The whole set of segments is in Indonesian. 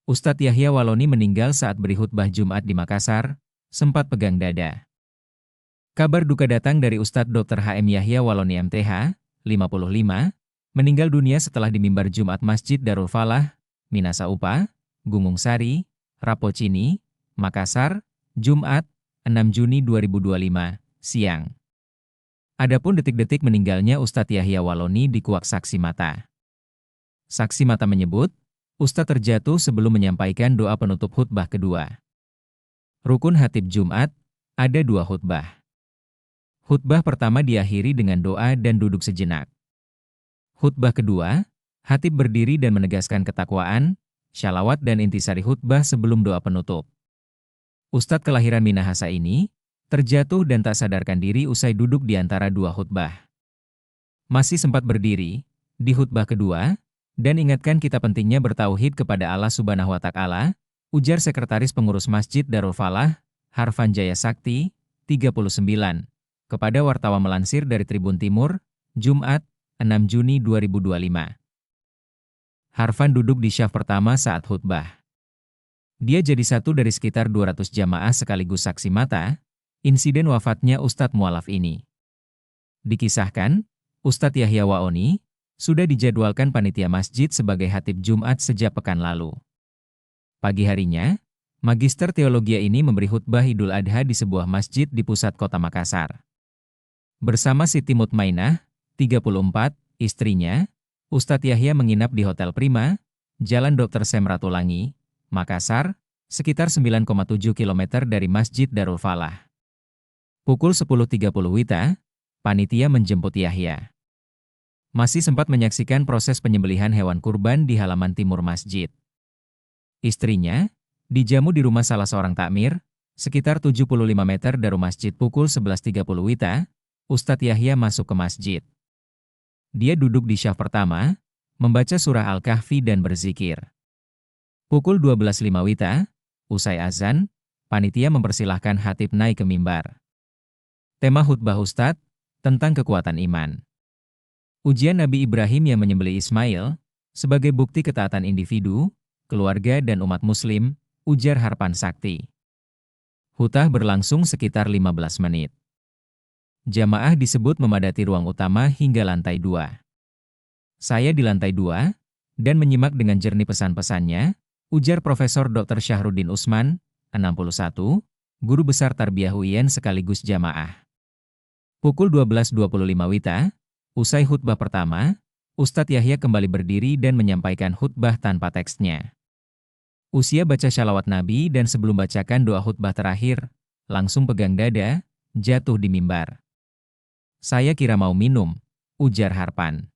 Ustadz Yahya Waloni meninggal saat beri khutbah Jumat di Makassar, sempat pegang dada. Kabar duka datang dari Ustadz Dr. H.M. Yahya Waloni MTH, 55, meninggal dunia setelah di mimbar Jumat Masjid Darul Falah, Minasa Upa, Gunung Sari, Rapocini, Makassar, Jumat, 6 Juni 2025, siang. Adapun detik-detik meninggalnya Ustadz Yahya Waloni dikuak saksi mata. Saksi mata menyebut, Ustadz terjatuh sebelum menyampaikan doa penutup khutbah kedua. Rukun Khatib Jumat, ada 2 khutbah. Khutbah pertama diakhiri dengan doa dan duduk sejenak. Khutbah kedua, khatib berdiri dan menegaskan ketakwaan, syalawat dan intisari khutbah sebelum doa penutup. Ustadz kelahiran Minahasa ini, terjatuh dan tak sadarkan diri usai duduk di antara 2 khutbah. Masih sempat berdiri, di khutbah kedua, dan ingatkan kita pentingnya bertauhid kepada Allah Subhanahu wa Ta'ala, ujar Sekretaris Pengurus Masjid Darul Falah, Harfan Jaya Sakti, 39, kepada wartawan melansir dari Tribun Timur, Jumat, 6 Juni 2025. Harfan duduk di syaf pertama saat khutbah. Dia jadi satu dari sekitar 200 jamaah sekaligus saksi mata, insiden wafatnya Ustadz Mualaf ini. Dikisahkan, Ustadz Yahya Waloni sudah dijadwalkan panitia masjid sebagai khatib Jumat sejak pekan lalu. Pagi harinya, Magister Teologia ini memberi khutbah Idul Adha di sebuah masjid di pusat kota Makassar. Bersama Siti Mutmainah, 34, istrinya, Ustadz Yahya menginap di Hotel Prima, Jalan Dr. Sem Ratulangi, Makassar, sekitar 9,7 km dari Masjid Darul Falah. Pukul 10.30 WITA, panitia menjemput Yahya. Masih sempat menyaksikan proses penyembelihan hewan kurban di halaman timur masjid. Istrinya dijamu di rumah salah seorang takmir, sekitar 75 meter dari masjid. Pukul 11.30 WITA, Ustadz Yahya masuk ke masjid. Dia duduk di syaf pertama, membaca surah Al-Kahfi dan berzikir. Pukul 12.05 WITA, usai azan, panitia mempersilahkan khatib naik ke mimbar. Tema khutbah Ustadz, tentang kekuatan iman. Ujian Nabi Ibrahim yang menyembelih Ismail, sebagai bukti ketaatan individu, keluarga dan umat muslim, ujar Harfan Sakti. Khutbah berlangsung sekitar 15 menit. Jamaah disebut memadati ruang utama hingga lantai 2. Saya di lantai 2, dan menyimak dengan jernih pesan-pesannya, ujar Profesor Dr. Syahrudin Usman, 61, guru besar Tarbiyah UIN sekaligus jamaah. Pukul 12.25 WITA, usai khutbah pertama, Ustadz Yahya kembali berdiri dan menyampaikan khutbah tanpa teksnya. Usia baca syalawat Nabi dan sebelum bacakan doa khutbah terakhir, langsung pegang dada, jatuh di mimbar. Saya kira mau minum, ujar Harfan.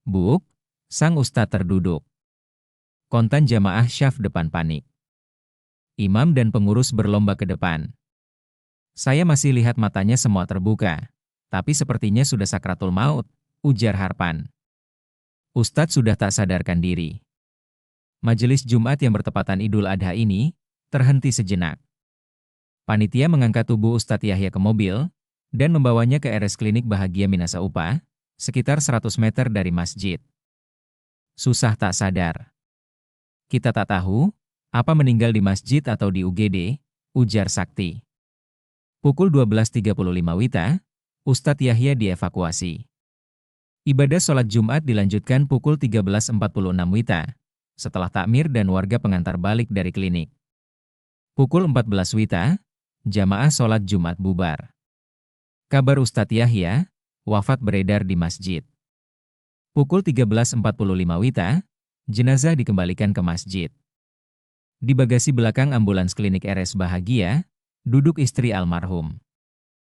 Buk, sang Ustadz terduduk. Kontan jamaah syaf depan panik. Imam dan pengurus berlomba ke depan. Saya masih lihat matanya semua terbuka. Tapi sepertinya sudah sakratul maut, ujar Harfan. Ustadz sudah tak sadarkan diri. Majelis Jumat yang bertepatan Idul Adha ini terhenti sejenak. Panitia mengangkat tubuh Ustadz Yahya ke mobil dan membawanya ke RS Klinik Bahagia Minasa Upa, sekitar 100 meter dari masjid. Susah tak sadar. Kita tak tahu, apa meninggal di masjid atau di UGD, ujar Sakti. Pukul 12.35 WITA, Ustadz Yahya dievakuasi. Ibadah sholat Jumat dilanjutkan pukul 13.46 WITA, setelah takmir dan warga pengantar balik dari klinik. Pukul 14 WITA, jamaah sholat Jumat bubar. Kabar Ustadz Yahya wafat beredar di masjid. Pukul 13.45 WITA, jenazah dikembalikan ke masjid. Di bagasi belakang ambulans klinik RS Bahagia, duduk istri almarhum.